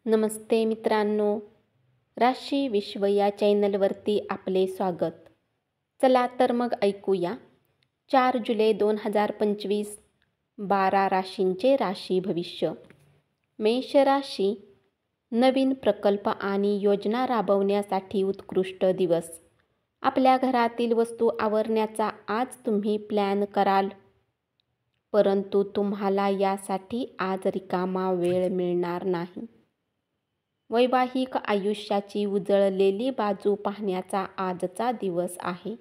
नमस्ते मित्रांनो, राशी विश्व या चॅनलवरती आपले स्वागत. चला तर मग ऐकूया 4 जुलै 2025 12 राशींचे राशी भविष्य. मेष राशी, नवीन प्रकल्प आणि योजना राबवण्यासाठी उत्कृष्ट दिवस. आपल्या घरातील वस्तू आवरण्याचा आज तुम्ही प्लॅन कराल, परंतु तुम्हाला यासाठी आज रिकामा वेळ मिळणार नाही. वैवाहिक आयुष्याची उजळलेली बाजू पाहण्याचा आजचा दिवस आहे.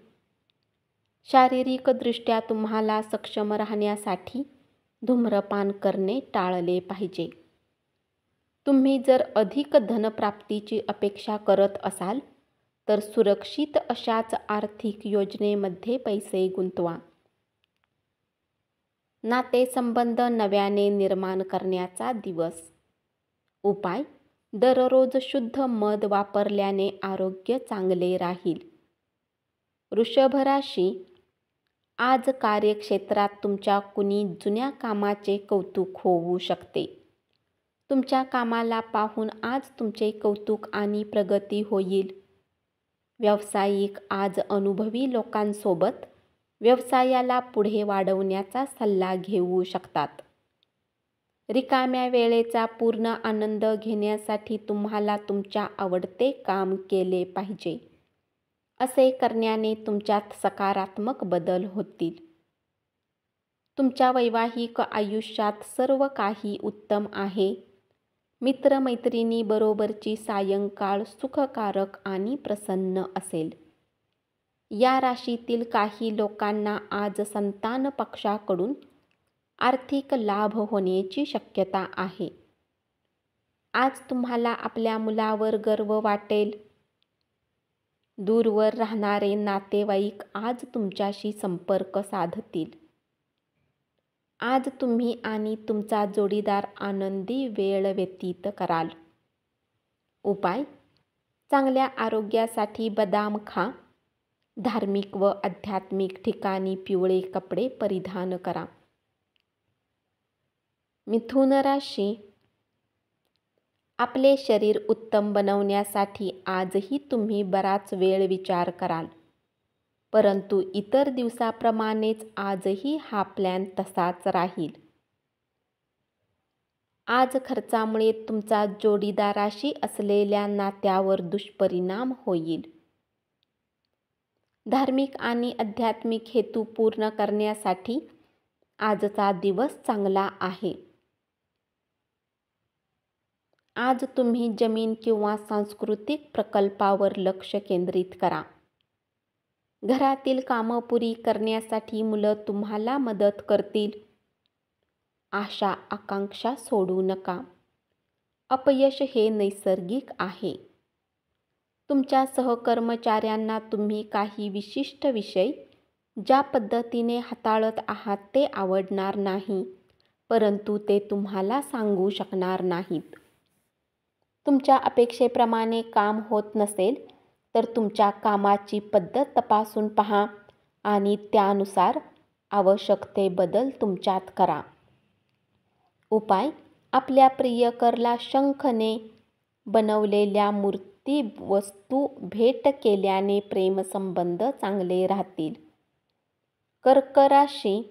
शारीरिकदृष्ट्या तुम्हाला सक्षम राहण्यासाठी धूम्रपान करणे टाळले पाहिजे. तुम्ही जर अधिक धनप्राप्तीची अपेक्षा करत असाल तर सुरक्षित अशाच आर्थिक योजनेमध्ये पैसे गुंतवा. नातेसंबंध नव्याने निर्माण करण्याचा दिवस. उपाय: दररोज शुद्ध मध वापरल्याने आरोग्य चांगले राहील. वृषभ राशी, आज कार्यक्षेत्रात तुमच्या कुणी जुन्या कामाचे कौतुक होऊ शकते. तुमच्या कामाला पाहून आज तुमचे कौतुक आणि प्रगती होईल. व्यावसायिक, आज अनुभवी लोकांसोबत व्यवसायाला पुढे वाढवण्याचा सल्ला घेऊ शकतात. रिकाम्या वेळेचा पूर्ण आनंद घेण्यासाठी तुम्हाला तुमच्या आवडते काम केले पाहिजे. असे करण्याने तुमच्यात सकारात्मक बदल होतील. तुमच्या वैवाहिक आयुष्यात सर्व काही उत्तम आहे. मित्रमैत्रिणींबरोबरची सायंकाळ सुखकारक आणि प्रसन्न असेल. या राशीतील काही लोकांना आज संतान पक्षाकडून आर्थिक लाभ होण्याची शक्यता आहे. आज तुम्हाला आपल्या मुलावर गर्व वाटेल. दूरवर राहणारे नातेवाईक आज तुमच्याशी संपर्क साधतील. आज तुम्ही आणि तुमचा जोडीदार आनंदी वेळ व्यतीत कराल. उपाय: चांगल्या आरोग्यासाठी बदाम खा. धार्मिक व आध्यात्मिक ठिकाणी पिवळे कपडे परिधान करा. मिथुन राशी, आपले शरीर उत्तम बनवण्यासाठी आजही तुम्ही बराच वेळ विचार कराल, परंतु इतर दिवसाप्रमाणेच आजही हा प्लॅन तसाच राहील. आज खर्चामुळे तुमचा जोडीदाराशी असलेल्या नात्यावर दुष्परिणाम होईल. धार्मिक आणि आध्यात्मिक हेतू पूर्ण करण्यासाठी आजचा दिवस चांगला आहे. आज तुम्ही जमीन किंवा सांस्कृतिक प्रकल्पावर लक्ष केंद्रित करा. घरातील कामं पुरी करण्यासाठी मुलं तुम्हाला मदत करतील. आशा आकांक्षा सोडू नका. अपयश हे नैसर्गिक आहे. तुमच्या सहकर्मचाऱ्यांना तुम्ही काही विशिष्ट विषय ज्या पद्धतीने हाताळत आहात ते आवडणार नाही, परंतु ते तुम्हाला सांगू शकणार नाहीत. तुमच्या अपेक्षेप्रमाणे काम होत नसेल तर तुमच्या कामाची पद्धत तपासून पहा आणि त्यानुसार आवश्यक ते बदल तुमच्यात करा. उपाय: आपल्या प्रियकरला शंखने बनवलेल्या मूर्ती वस्तू भेट केल्याने प्रेमसंबंध चांगले राहतील. कर्क राशी,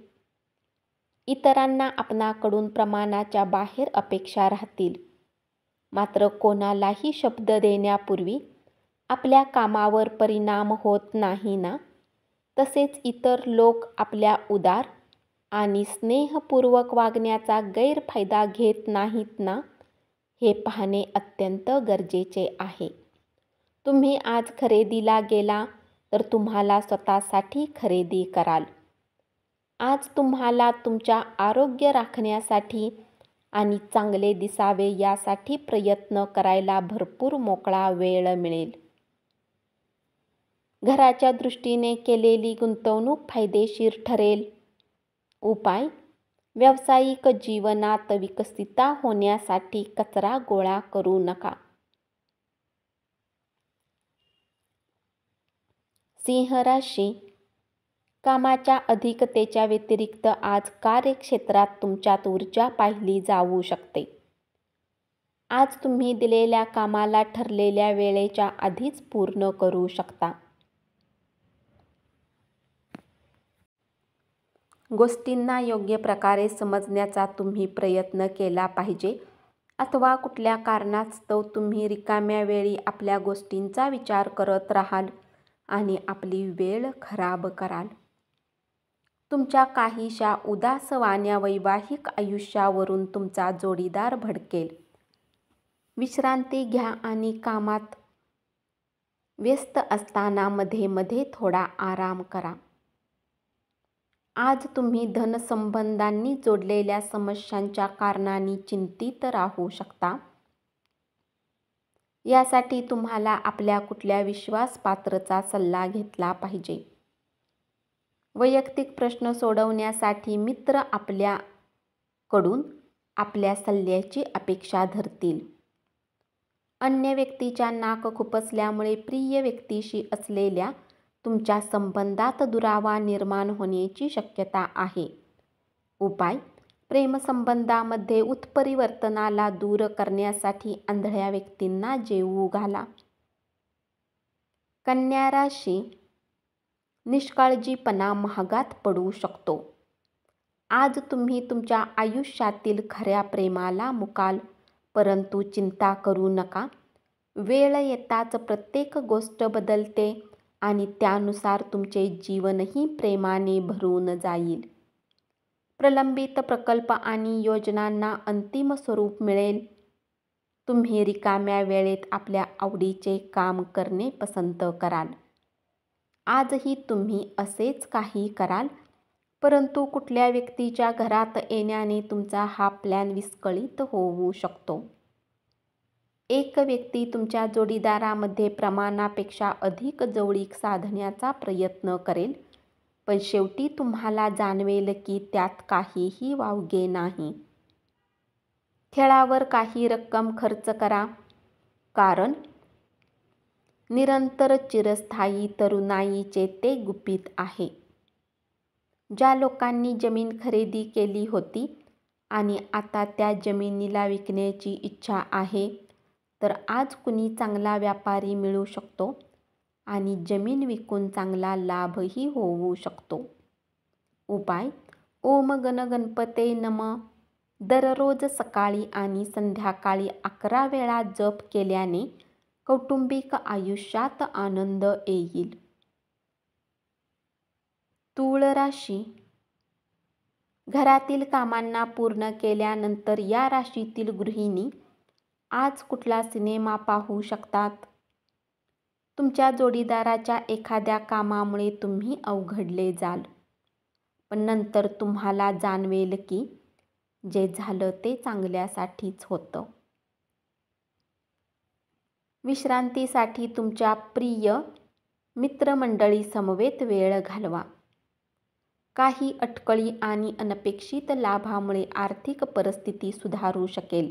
इतरांना आपणाकडून प्रमाणाच्या बाहेर अपेक्षा राहतील. मात्र कोणालाही शब्द देण्यापूर्वी आपल्या कामावर परिणाम होत नाही ना? तसेच इतर लोक आपल्या उदार आणि स्नेहपूर्वक वागण्याचा गैरफायदा घेत नाहीत ना, हे पाहणे अत्यंत गरजेचे आहे. तुम्ही आज खरेदीला गेला तर तुम्हाला स्वतःसाठी खरेदी कराल. आज तुम्हाला तुमच्या आरोग्य राखण्यासाठी आणि चांगले दिसावे यासाठी प्रयत्न करायला भरपूर मोकळा वेळ मिळेल. घराच्या दृष्टीने केलेली गुंतवणूक फायदेशीर ठरेल. उपाय: व्यावसायिक जीवनात विकसितता होण्यासाठी कचरा गोळा करू नका. सिंह राशी, कामाच्या अधिकतेच्या व्यतिरिक्त आज कार्यक्षेत्रात तुमच्यात ऊर्जा पाहिली जाऊ शकते. आज तुम्ही दिलेल्या कामाला ठरलेल्या वेळेच्या आधीच पूर्ण करू शकता. गोष्टींना योग्य प्रकारे समजण्याचा तुम्ही प्रयत्न केला पाहिजे, अथवा कुठल्या कारणास्तव तुम्ही रिकाम्या वेळी आपल्या गोष्टींचा विचार करत राहाल आणि आपली वेळ खराब कराल. तुमच्या काहीशा उदासवाण्या वैवाहिक आयुष्यावरून तुमचा जोडीदार भडकेल. विश्रांती घ्या आणि कामात व्यस्त असताना मध्ये मध्ये थोडा आराम करा. आज तुम्ही धनसंबंधांनी जोडलेल्या समस्यांच्या कारणांनी चिंतित राहू शकता. यासाठी तुम्हाला आपल्या कुठल्या विश्वासपात्रचा सल्ला घेतला पाहिजे. वैयक्तिक प्रश्न सोडवण्यासाठी मित्र आपल्याकडून आपल्या सल्ल्याची अपेक्षा धरतील. अन्य व्यक्तीच्या नाक खुपसल्यामुळे प्रिय व्यक्तीशी असलेल्या तुमच्या संबंधात दुरावा निर्माण होण्याची शक्यता आहे. उपाय: प्रेमसंबंधामध्ये उत्परिवर्तनाला दूर करण्यासाठी आंधळ्या व्यक्तींना जेवू घाला. कन्या राशी: निष्काळजीपणा महागात पडू शकतो. आज तुम्ही तुमच्या आयुष्यातील खऱ्या प्रेमाला मुकाल, परंतु चिंता करू नका. वेळ येताच प्रत्येक गोष्ट बदलते आणि त्यानुसार तुमचे जीवनही प्रेमाने भरून जाईल. प्रलंबित प्रकल्प आणि योजनांना अंतिम स्वरूप मिळेल. तुम्ही रिकाम्या वेळेत आपल्या आवडीचे काम करणे पसंत कराल. आजही तुम्ही असेच काही कराल, परंतु कुठल्या व्यक्तीच्या घरात येण्याने तुमचा हा प्लॅन विस्कळीत होऊ शकतो. एक व्यक्ती तुमच्या जोडीदारामध्ये प्रमाणापेक्षा अधिक जवळीक साधण्याचा प्रयत्न करेल, पण शेवटी तुम्हाला जाणवेल की त्यात काहीही वावगे नाही. खेळावर काही रक्कम खर्च करा, कारण निरंतर चिरस्थायी तरुणाईचे ते गुपित आहे. ज्या लोकांनी जमीन खरेदी केली होती आणि आता त्या जमिनीला विकण्याची इच्छा आहे, तर आज कुणी चांगला व्यापारी मिळू शकतो आणि जमीन विकून चांगला लाभही होऊ शकतो. उपाय: ओम गण गणपते नमः दररोज सकाळी आणि संध्याकाळी 11 वेळा जप केल्याने कौटुंबिक आयुष्यात आनंद येईल. तूळ राशी: घरातील कामांना पूर्ण केल्यानंतर या राशीतील गृहिणी आज कुठला सिनेमा पाहू शकतात. तुमच्या जोडीदाराच्या एखाद्या कामामुळे तुम्ही अवघडले जाल, पण नंतर तुम्हाला जाणवेल की जे झालं ते चांगल्यासाठीच होतं. विश्रांतीसाठी तुमच्या प्रिय मित्रमंडळीसमवेत वेळ घालवा. काही अटकळी आणि अनपेक्षित लाभामुळे आर्थिक परिस्थिती सुधारू शकेल.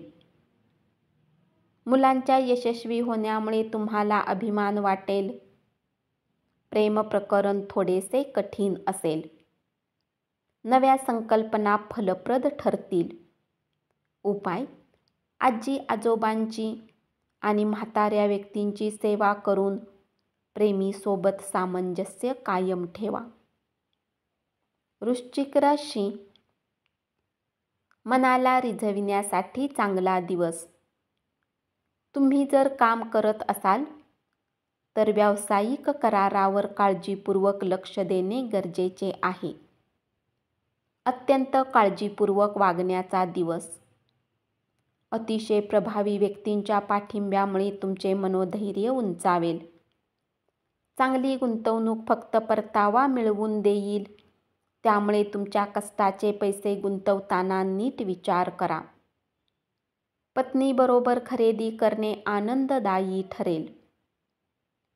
मुलांच्या यशस्वी होण्यामुळे तुम्हाला अभिमान वाटेल. प्रेमप्रकरण थोडेसे कठीण असेल. नव्या संकल्पना फलप्रद ठरतील. उपाय: आजी आजोबांची आणि म्हाताऱ्या व्यक्तींची सेवा करून प्रेमीसोबत सामंजस्य कायम ठेवा. वृश्चिक राशी: मनाला रिझविण्यासाठी चांगला दिवस. तुम्ही जर काम करत असाल तर व्यावसायिक करारावर काळजीपूर्वक लक्ष देणे गरजेचे आहे. अत्यंत काळजीपूर्वक वागण्याचा दिवस. अतिशय प्रभावी व्यक्तींच्या पाठिंब्यामुळे तुमचे मनोधैर्य उंचावेल. चांगली गुंतवणूक फक्त परतावा मिळवून देईल, त्यामुळे तुमच्या कष्टाचे पैसे गुंतवताना नीट विचार करा. पत्नीबरोबर खरेदी करणे आनंददायी ठरेल.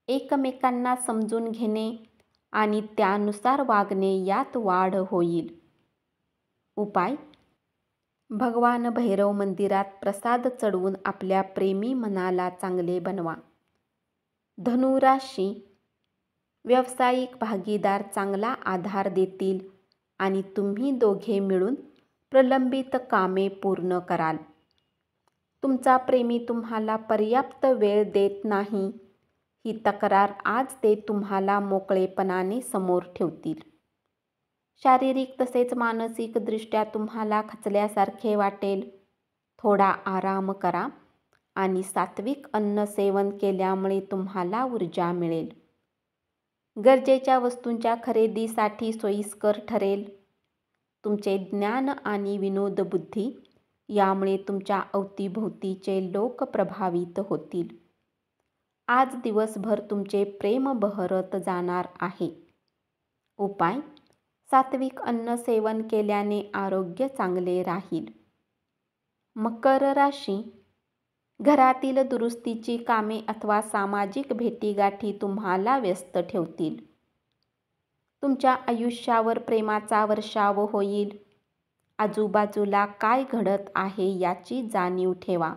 एकमेकांना समजून घेणे आणि त्यानुसार वागणे यात वाढ होईल. उपाय: भगवान भैरव मंदिरात प्रसाद चढवून आपल्या प्रेमी मनाला चांगले बनवा. धनु राशी: व्यावसायिक भागीदार चांगला आधार देतील आणि तुम्ही दोघे मिळून प्रलंबित कामे पूर्ण कराल. तुमचा प्रेमी तुम्हाला पर्याप्त वेळ देत नाही, ही तक्रार आज ते तुम्हाला मोकळेपणाने समोर ठेवतील. शारीरिक तसेच मानसिकदृष्ट्या तुम्हाला खचल्यासारखे वाटेल. थोडा आराम करा आणि सात्विक अन्न सेवन केल्यामुळे तुम्हाला ऊर्जा मिळेल. गरजेच्या वस्तूंच्या खरेदीसाठी सोयीस्कर ठरेल. तुमचे ज्ञान आणि विनोदबुद्धी यामुळे तुमच्या अवतीभोवतीचे लोक प्रभावित होतील. आज दिवसभर तुमचे प्रेम बहरत जाणार आहे. उपाय: सात्विक अन्न सेवन केल्याने आरोग्य चांगले राहील. मकर राशी. घरातील दुरुस्तीची कामे अथवा सामाजिक भेटीगाठी तुम्हाला व्यस्त ठेवतील. तुमच्या आयुष्यावर प्रेमाचा वर्षाव होईल. आजूबाजूला काय घडत आहे याची जाणीव ठेवा.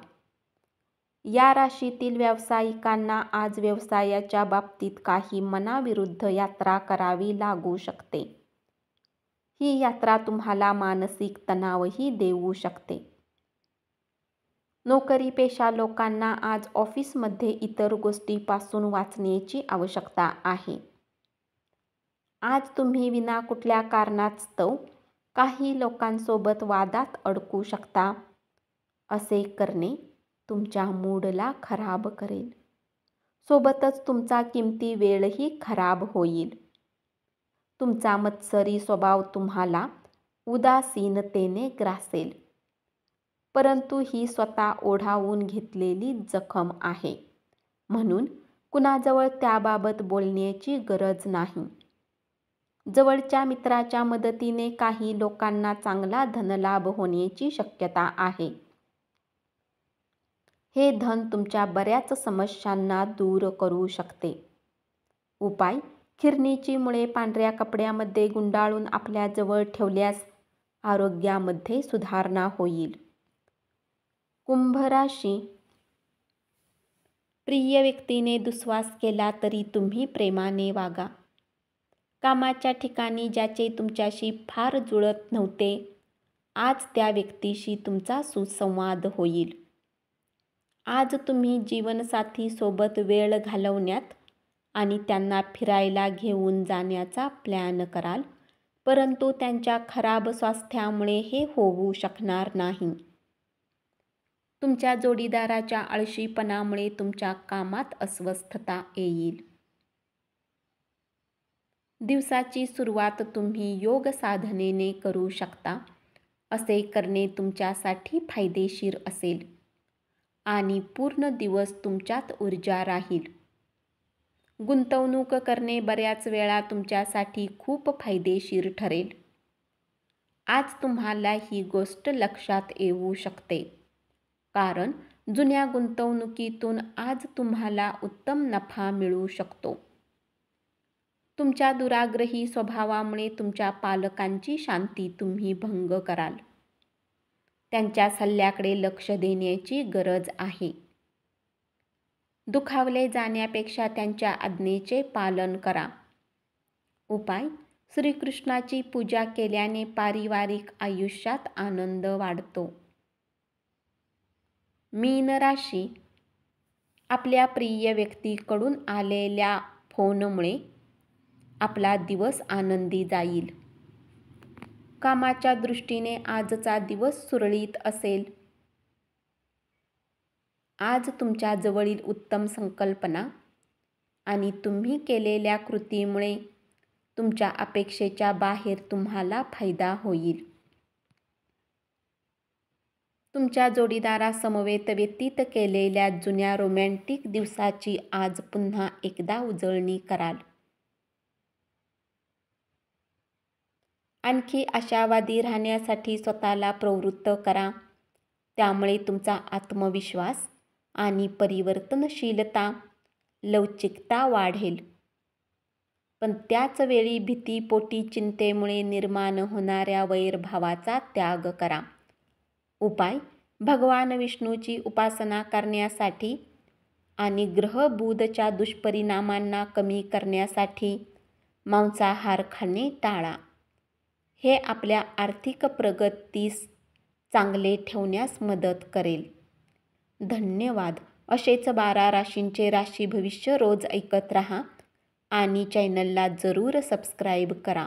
या राशीतील व्यावसायिकांना आज व्यवसायाच्या बाबतीत काही मनाविरुद्ध यात्रा करावी लागू शकते. ही यात्रा तुम्हाला मानसिक तणावही देऊ शकते. नोकरीपेशा लोकांना आज ऑफिसमध्ये इतर गोष्टीपासून वाचण्याची आवश्यकता आहे. आज तुम्ही विना कुठल्या कारणास्तव काही लोकांसोबत वादात अडकू शकता. असे करणे तुमच्या मूडला खराब करेल. सोबतच तुमचा किमती वेळही खराब होईल. तुमचा मत्सरी स्वभाव तुम्हाला उदासीनतेने ग्रासेल. परंतु ही स्वतः ओढावून घेतलेली जखम आहे, म्हणून कुणाजवळ त्याबाबत बोलण्याची गरज नाही. जवळच्या मित्राच्या मदतीने काही लोकांना चांगला धनलाभ होण्याची शक्यता आहे. हे धन तुमच्या बऱ्याच समस्यांना दूर करू शकते. उपाय: खिरणीची मुळे पांढऱ्या कपड्यामध्ये गुंडाळून आपल्याजवळ ठेवल्यास आरोग्यामध्ये सुधारणा होईल. कुंभ राशी. प्रिय व्यक्तीने दुस्वास केला तरी तुम्ही प्रेमाने वागा. कामाच्या ठिकाणी ज्याचे तुमच्याशी फार जुळत नव्हते, आज त्या व्यक्तीशी तुमचा सुसंवाद होईल. आज तुम्ही जीवनसाथी सोबत वेळ घालवण्यात आणि त्यांना फिरायला घेऊन जाण्याचा प्लॅन कराल, परंतु त्यांच्या खराब स्वास्थ्यामुळे हे होऊ शकणार नाही. तुमच्या जोडीदाराच्या आळशीपणामुळे तुमच्या कामात अस्वस्थता येईल. दिवसाची सुरुवात तुम्ही योग साधनेने करू शकता. असे करणे तुमच्यासाठी फायदेशीर असेल आणि पूर्ण दिवस तुमच्यात ऊर्जा राहील. गुंतवणूक करणे बऱ्याच वेळा तुमच्यासाठी खूप फायदेशीर ठरेल. आज तुम्हाला ही गोष्ट लक्षात येऊ शकते, कारण जुन्या गुंतवणुकीतून आज तुम्हाला उत्तम नफा मिळू शकतो. तुमच्या दुराग्रही स्वभावामुळे तुमच्या पालकांची शांती तुम्ही भंग कराल. त्यांच्या सल्ल्याकडे लक्ष देण्याची गरज आहे. दुखावले जाण्यापेक्षा त्यांच्या आज्ञेचे पालन करा. उपाय: श्रीकृष्णाची पूजा केल्याने पारिवारिक आयुष्यात आनंद वाढतो. मीन राशी. आपल्या प्रिय व्यक्तीकडून आलेल्या फोनमुळे आपला दिवस आनंदी जाईल. कामाच्या दृष्टीने आजचा दिवस सुरळीत असेल. आज तुमच्या जवळील उत्तम संकल्पना आणि तुम्ही केलेल्या कृतीमुळे तुमच्या अपेक्षेच्या बाहेर तुम्हाला फायदा होईल. तुमच्या जोडीदारासमवेत व्यतीत केलेल्या जुन्या रोमॅन्टिक दिवसाची आज पुन्हा एकदा उजळणी कराल. आणखी आशावादी राहण्यासाठी स्वतःला प्रवृत्त करा. त्यामुळे तुमचा आत्मविश्वास आणि परिवर्तनशीलता, लवचिकता वाढेल. पण त्याच वेळी भीतीपोटी चिंतेमुळे निर्माण होणाऱ्या वैरभावाचा त्याग करा. उपाय: भगवान विष्णूची उपासना करण्यासाठी आणि ग्रह बुधच्या दुष्परिणामांना कमी करण्यासाठी मांसाहार खाणे टाळा. हे आपल्या आर्थिक प्रगतीस चांगले ठेवण्यास मदत करेल. धन्यवाद. असेच 12 राशींचे राशी भविष्य रोज ऐकत राहा आणि चॅनलला जरूर सबस्क्राईब करा.